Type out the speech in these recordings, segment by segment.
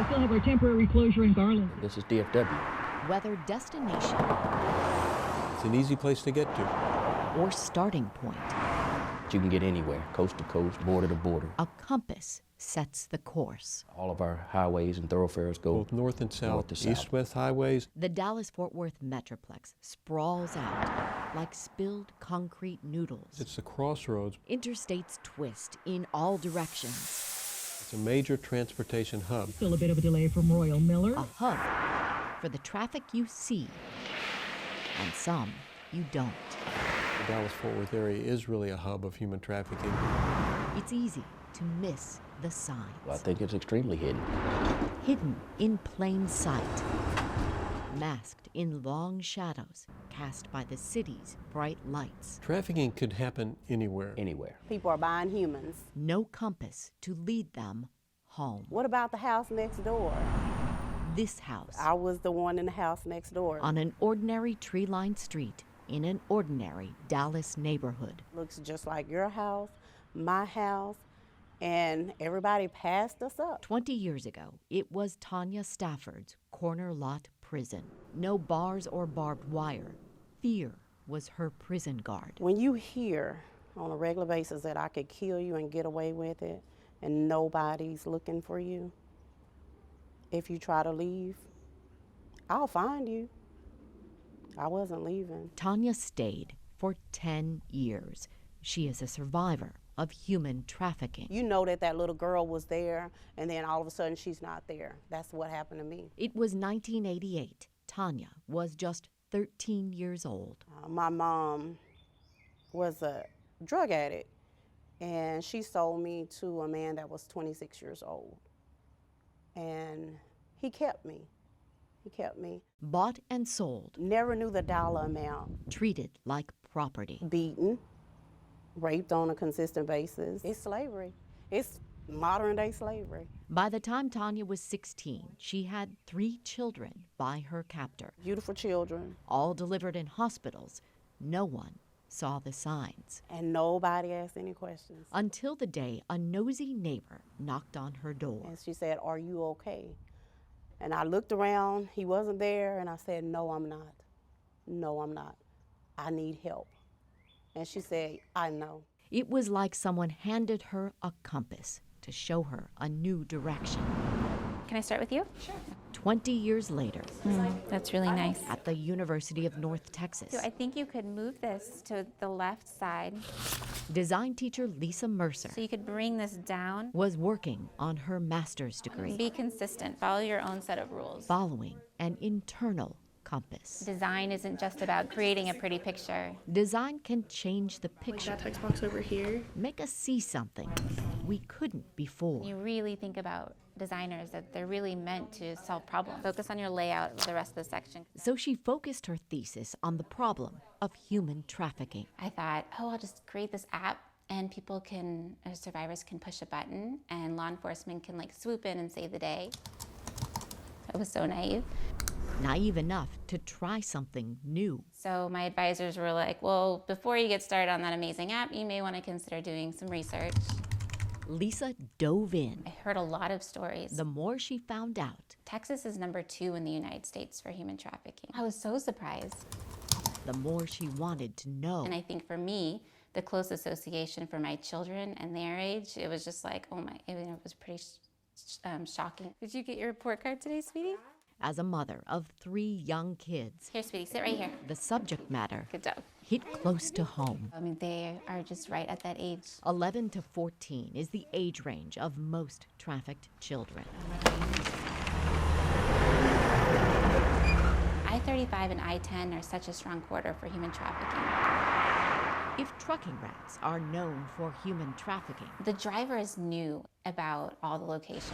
We still have our temporary closure in Garland. This is DFW. Whether destination It's an easy place to get to. or starting point, You can get anywhere, coast to coast, border to border. a compass sets the course. All of our highways and thoroughfares go Both north and south, north to south. east-west highways. The Dallas-Fort Worth Metroplex sprawls out like spilled concrete noodles. It's the crossroads. Interstates twist in all directions. It's a major transportation hub. Still a bit of a delay from Royal Miller. A hub for the traffic you see and some you don't. The Dallas-Fort Worth area is really a hub of human trafficking. It's easy to miss the signs. Well, I think it's extremely hidden. Hidden in plain sight. Masked in long shadows cast by the city's bright lights. Trafficking could happen anywhere. Anywhere. People are buying humans. No compass to lead them home. What about the house next door? This house, I was the one in the house next door. on an ordinary tree-lined street in an ordinary Dallas neighborhood. Looks just like your house, my house, and everybody passed us up. 20 years ago, it was Tanya Stafford's corner lot prison. No bars or barbed wire. Fear was her prison guard. When you hear on a regular basis that I could kill you and get away with it and nobody's looking for you, if you try to leave, I'll find you. I wasn't leaving. Tanya stayed for 10 years. She is a survivor of human trafficking. You know that that little girl was there, and then all of a sudden she's not there. That's what happened to me. It was 1988. Tanya was just 13 years old. My mom was a drug addict, and she sold me to a man that was 26 years old. And he kept me. He kept me. Bought and sold, Never knew the dollar amount. treated like property. Beaten, raped on a consistent basis. It's slavery. It's modern day slavery. By the time Tanya was 16, she had 3 children by her captor, Beautiful children, all delivered in hospitals. No one saw the signs. and nobody asked any questions. Until the day a nosy neighbor knocked on her door. And she said, "Are you okay?" And I looked around, he wasn't there, and I said, "No, I'm not. No, I'm not. I need help." And she said, "I know." It was like someone handed her a compass to show her a new direction. Can I start with you? 20 years later, That's really nice. at the University of North Texas, So I think you could move this to the left side design teacher Lisa Mercer so you could bring this down. was working on her master's degree, Be consistent. Follow your own set of rules. following an internal compass. Design isn't just about creating a pretty picture. Design can change the Like picture, that text box over here. make us see something we couldn't before. You really think about designers that they're really meant to solve problems. Focus on your layout of the rest of the section. So she focused her thesis on the problem of human trafficking. I thought, I'll just create this app and people can, survivors can push a button and law enforcement can like swoop in and save the day. I was so naive. Naive enough to try something new. So my advisors were like, well, before you get started on that amazing app, you may want to consider doing some research. Lisa dove in. I heard a lot of stories. The more she found out, Texas is number 2 in the United States for human trafficking. I was so surprised. the more she wanted to know. And I think for me, the close association for my children and their age, it was just like, oh my, it was pretty shocking. Did you get your report card today, sweetie? As a mother of 3 young kids, Here, sweetie, sit right here. the subject matter Good job. hit close to home. I mean, they are just right at that age. 11 to 14 is the age range of most trafficked children. I-35 and I-10 are such a strong corridor for human trafficking. If trucking routes are known for human trafficking, The drivers knew about all the locations,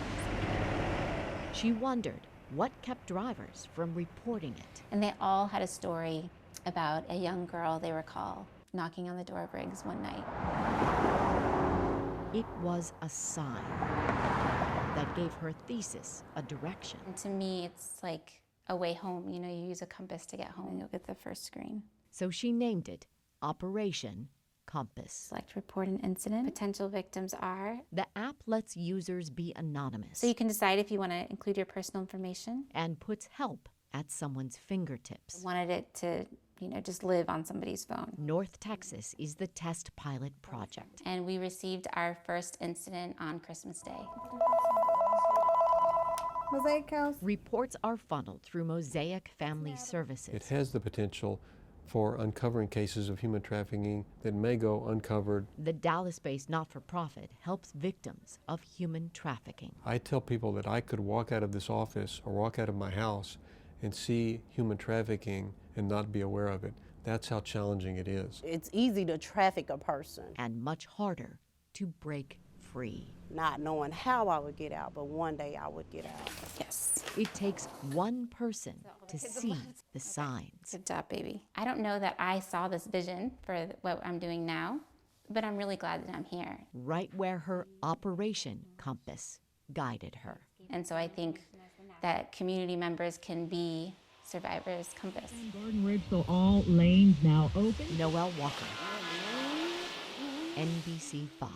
she wondered what kept drivers from reporting it. and they all had a story about a young girl they recall knocking on the door of Riggs one night. It was a sign that gave her thesis a direction. And to me, it's like a way home. You know, you use a compass to get home, and you'll get the first screen. So she named it Operation Compass. Select report an incident. Potential victims are. The app lets users be anonymous So you can decide if you want to include your personal information. and puts help at someone's fingertips. I wanted it to, just live on somebody's phone. North Texas is the test pilot project. And we received our first incident on Christmas Day. Mosaic House. Reports are funneled through Mosaic Family Services. It has the potential for uncovering cases of human trafficking that may go uncovered. The Dallas-based not-for-profit helps victims of human trafficking. I tell people that I could walk out of this office or walk out of my house and see human trafficking and not be aware of it. That's how challenging it is. It's easy to traffic a person, And much harder to break free. not knowing how I would get out, but one day I would get out. Yes. It takes one person to see the signs. Good job, baby. I don't know that I saw this vision for what I'm doing now, but I'm really glad that I'm here. Right where her Operation Compass guided her. And so I think that community members can be survivors' compass. Garden Ridge, so all lanes now open. Noelle Walker, NBC 5.